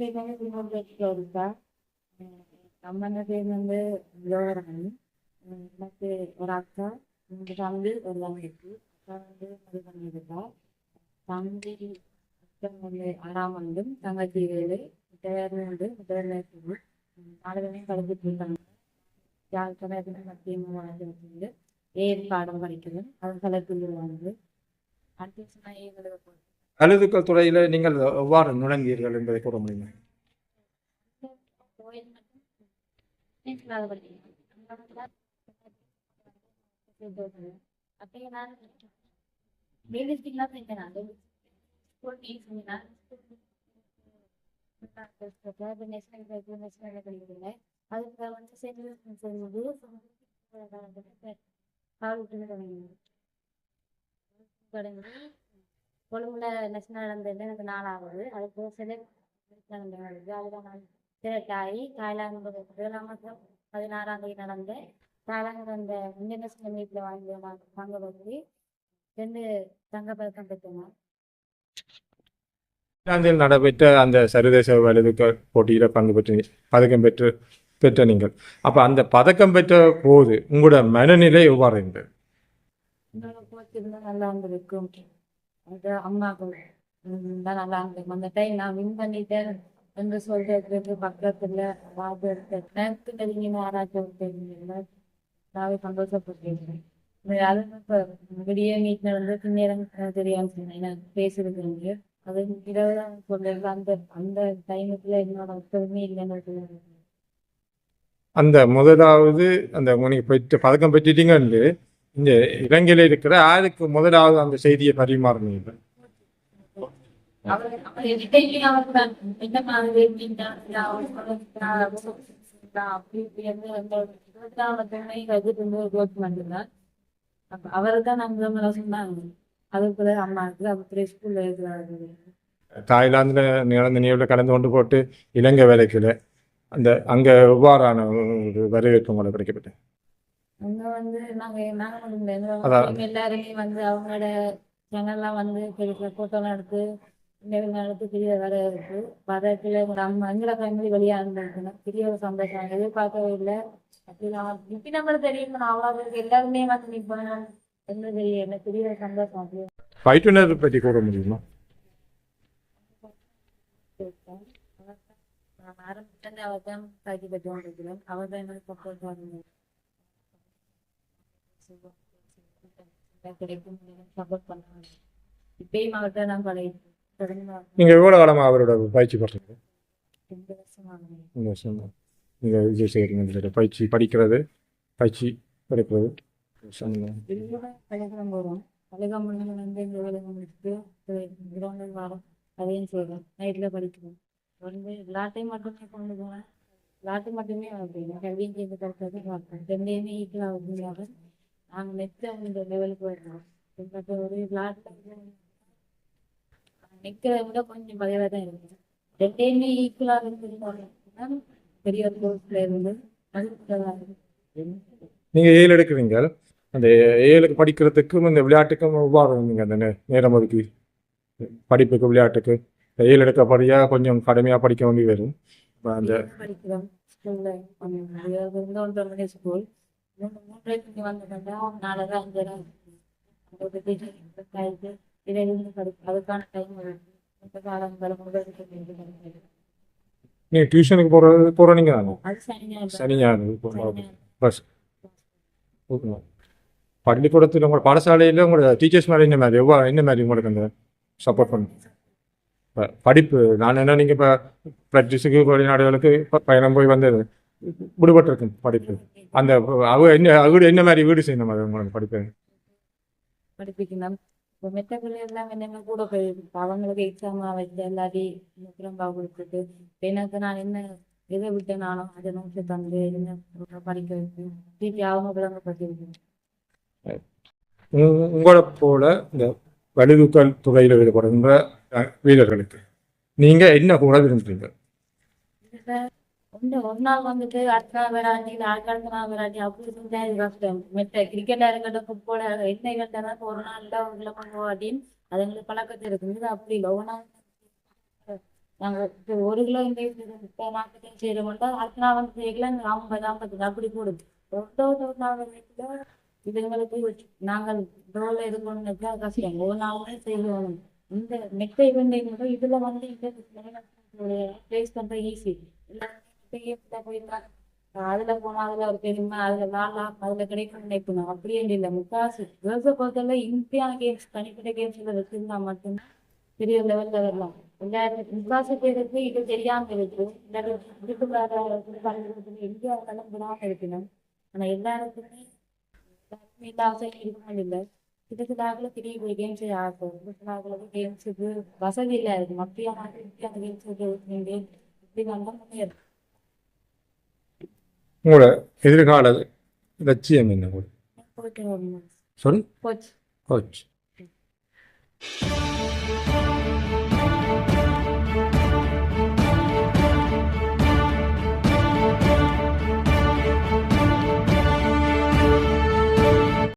இருக்கா. அம்மன பேர் வந்து யோகராணி. எனக்கு ஒரு அக்கா, ரெண்டு தம்பி, ஒரு தங்கச்சி. அக்கா வந்து இது பண்ணியிருக்கா. தம்பி அக்கா வந்து 6ஆம் ஆண்டும், தங்கச்சி 7, தேர்ந்து தேர்ந்து 4 பேரையும் படிச்சுட்டு இருக்காங்க. யாழ்ப்பாணத்தில் மத்திய வாழ்ந்து ஏழு பாடம் படிக்கிறேன். அது கலப்பில் வந்து அடுத்த சொன்னா ஏழு எழுதுக்கள் துறையில் நீங்கள் எவ்வாறு நுழைந்தீர்கள் என்பதை கூற முடியுமா? கோயில் மட்டும் வீட்டில் படிக்கிறேன். அப்படியே நான் ரியலிஸ்டிக்லாம் செஞ்சேன். நான் ஸ்கூல் டீச் நான் நேஷனல் படிக்கிறேன். அதுக்கு வந்து செஞ்சு தொடங்கி கொழும்புல நேஷனல் நடந்தது எனக்கு 4ஆவது. அதுக்கு செலக்ட் நடந்தது. அதுதான் நான் செலக்ட் ஆகி தாய்லாந்து 7ஆம் மாதம் 16ஆம் தேதி நடந்தேன். தாய்லாந்து அந்த இன்டர்நேஷனல் மீட்டில் வாங்கி நான் பங்கு பற்றி 2 தங்கப்பதக்கம் பெற்றேன். இங்கிலாந்தில் நடைபெற்ற அந்த சர்வதேச வலதுக்கள் போட்டியில் பங்கு பதக்கம் பெற்ற நீங்கள் அப்போ அந்த பதக்கம் பெற்ற போது உங்களோட மனநிலை எவ்வாறு இருந்தது? நல்லா இருந்திருக்கும். அது அம்மாக்கள் தான் நல்லா இருந்திருக்கும். அந்த டைம் நான் வின் பண்ணிட்டேன் என்று சொல்றதுக்கு பக்கத்துல எனக்கு நெருங்கின ஆராய்ச்சி தெரிஞ்சு நாவே சந்தோஷப்பட்டிருக்கேன். அது இப்ப விடிய மீட்ல வந்து பின்னேரம் தெரியாம சொன்னேன் பேசுறது. அது இரவுதான் சொல்றது. அந்த அந்த டைமுக்குள்ள என்னோட ஒத்துழைமே இல்லைன்னு அந்த முதலாவது அந்த நீங்கள் பெற்ற பதக்கம் பெற்றுட்டீங்கன்னு இந்த இலங்கையில் இருக்கிற யாருக்கு முதலாவது அந்த செய்தியை பரிமாறினீங்க? அவர்தான் நாங்க சொன்னாங்க. அதுக்குள்ள அம்மாவுக்கு அப்படி ஸ்கூல்ல இருக்கிறாரு. தாய்லாந்தில் நிகழ்ந்த நிகழ்வில் கலந்து கொண்டு போட்டு இலங்கை வேலைக்குள்ள அந்த அங்கே எவ்வாறான ஒரு வரவேற்பு உங்களுக்கு கிடைக்கப்பட்டது? அங்க வந்து நாங்க அதான் எல்லாருமே வந்து அவங்களோட சேனல்லாம் வந்து பெரிய போட்டோலாம் எடுத்து எடுத்து பெரிய வேற இருக்கு. பதத்துல எங்க அம்மா எங்களை ஃபேமிலி வெளியா இருந்திருக்கணும். பெரிய ஒரு சந்தோஷம் எதிர்பார்க்கவே இல்லை. அப்படிலாம் இப்படி நம்மளுக்கு தெரியும். அவ்வளோ பேருக்கு எல்லாருமே வந்து நிற்போம். என்ன தெரியும் என்ன பெரிய ஒரு சந்தோஷம். அப்படியே பயிற்றுனர் பற்றி கூற முடியுமா? நான் ஆரம்பிட்டு அவர் தான் கைது பெற்றோம் இருக்கிறேன். அவர் தான் எங்களுக்கு சப்போர்ட் பண்ணுங்க. கிடைக்கும் சப்போர்ட் பண்ணுவாங்க. இப்பயும் அவர்கிட்ட நான் நீங்கள் எவ்வளோ காலமாக அவரோட பயிற்சி பண்ணுறீங்க? 2 வருஷம். 2 வருஷம் நீங்கள் இது செய்கிறீங்க, பயிற்சி படிக்கிறது பயிற்சி படிக்கிறது பழகம் வரும். பழகம் வந்து இந்த வேலை முடிச்சுட்டு கிரௌண்டில் வரோம். அதையும் செய்வேன். நைட்டில் படிக்கிறோம். வந்து விளாட்டையும் மட்டுமே கொண்டு போவேன். விளாட்டு மட்டுமே அப்படின்னு கல்வியும் செய்து கொடுத்தது பார்ப்பேன். ரெண்டையுமே ஈக்குவலாக முடியாது. நாங்கள் நெக்ஸ்ட் அவங்க லெவலுக்கு வருவோம். ஒரு விளாட்டு நிற்கிறத விட கொஞ்சம் பகைவாக தான் இருக்குது. ரெண்டையுமே ஈக்குவலாக இருந்தது பெரிய ஒரு கோர்ஸில் இருந்து அது நீங்கள் 7 எடுக்கிறீங்க. அந்த 7க்கு படிக்கிறதுக்கும் இந்த விளையாட்டுக்கும் எவ்வாறு நீங்கள் அந்த நேரம் ஒதுக்கி படிப்புக்கு விளையாட்டுக்கு 7 எடுக்கப்படியாக கொஞ்சம் கடுமையாக படிக்க வேண்டி வரும். அந்த படிக்கிறோம் ஸ்கூலில் 1 மணி ஸ்கூல் 3:30 வந்துட்டா 4:30 5:30 இதிலிருந்து படிக்கும். அதுக்கான டைம் இந்த காலங்கள் முதல் நீங்கள் டியூஷனுக்கு போகிற நீங்கள் தானே? அது சனி சனி ஞாயிறு பஸ் பள்ளிக்கூடத்தில் உங்களோட பாடசாலையில் உங்களோட டீச்சர்ஸ் மாதிரி என்ன மாதிரி உங்களுக்கு அந்த சப்போர்ட் பண்ணும் படிப்பு? நான் என்ன நீங்கள் இப்போ ப்ராக்டிஸுக்கு வெளிநாடுகளுக்கு பயணம் போய் வந்து விடுபட்டிருக்கேன் படிப்பு. அந்த என்ன மாதிரி வீடு செய்யணும் அது உங்களுக்கு படிப்பு படிப்பிக்கணும். இப்போ மெத்த பிள்ளைகள்லாம் என்னென்ன கூட போயிருக்கு. அவங்களுக்கு எக்ஸாமாக வச்சு எல்லாத்தையும் கொடுத்துட்டு எனக்கு நான் என்ன எதை விட்டேனாலும் அதை நோக்கி தந்து என்ன படிக்க வைப்பேன். திருப்பி அவங்க பிள்ளைங்க படிக்க உங்களை போல இந்த வலுதூக்கல் துறையில் ஈடுபடுகின்ற வீரர்களுக்கு நீங்கள் என்ன கூட விரும்புறீங்க? ஒரு நாள் வந்துட்டு அடுத்த நாள் விளையாடி அடுத்த நாள் விளையாடி அப்படி செஞ்சா இது கஷ்டம். மெட்ட கிரிக்கெட்டா இருக்கட்டும் ஃபுட்பாலா என்ன இவெண்ட்டாலும் ஒரு நாள் தான் உள்ள பண்ணுவோம் அப்படின்னு அது எங்களுக்கு பழக்கத்தில் இருக்குது. அப்படி இல்லை ஒரு நாள் நாங்கள் இப்போ 1 கிலோ இந்த இப்போ 40 செய்கிறோம்னா அடுத்த நாள் வந்து செய்யலாம் 50 அப்படி போடுது. நாங்கள் இதுங்களுக்கு நாங்கள் டோல இது பண்ணா கஷ்டம். ஒரு நாளுமே செய்யணும். இந்த மெட்டை வந்து இதுல வந்து பிளேஸ் பண்ற ஈஸி. போயிருந்தா அதுல போனா அதுல ஒரு பெருமை அதுல வாழலாம் அதுல கிடைக்கும் நினைக்கணும் அப்படியே இல்லை. முக்காசு கேர்ள்ஸை பொறுத்தவரை இந்தியான கேம்ஸ் தனிப்பட்ட கேம்ஸ்ல வச்சிருந்தா மட்டும்தான் பெரிய லெவல்ல வரலாம். முக்காசு பேருக்கு இது தெரியாம இருக்கு. இந்தியா கலம் விடாம இருக்கணும். ஆனா எல்லா இடத்துலயுமே எல்லா ஆசையும் இருக்கணும் இல்லை. சில பெரிய பெரிய கேம்ஸ் ஆசை சில கேம்ஸுக்கு வசதி இல்லை இருக்கு அப்படியே அந்த கேம்ஸுக்கு இப்படி வந்தா முடியாது. உங்களோட எதிர்கால லட்சியம் என்ன? போயிட்டு வரணும். சாரி போச்சு. கோச்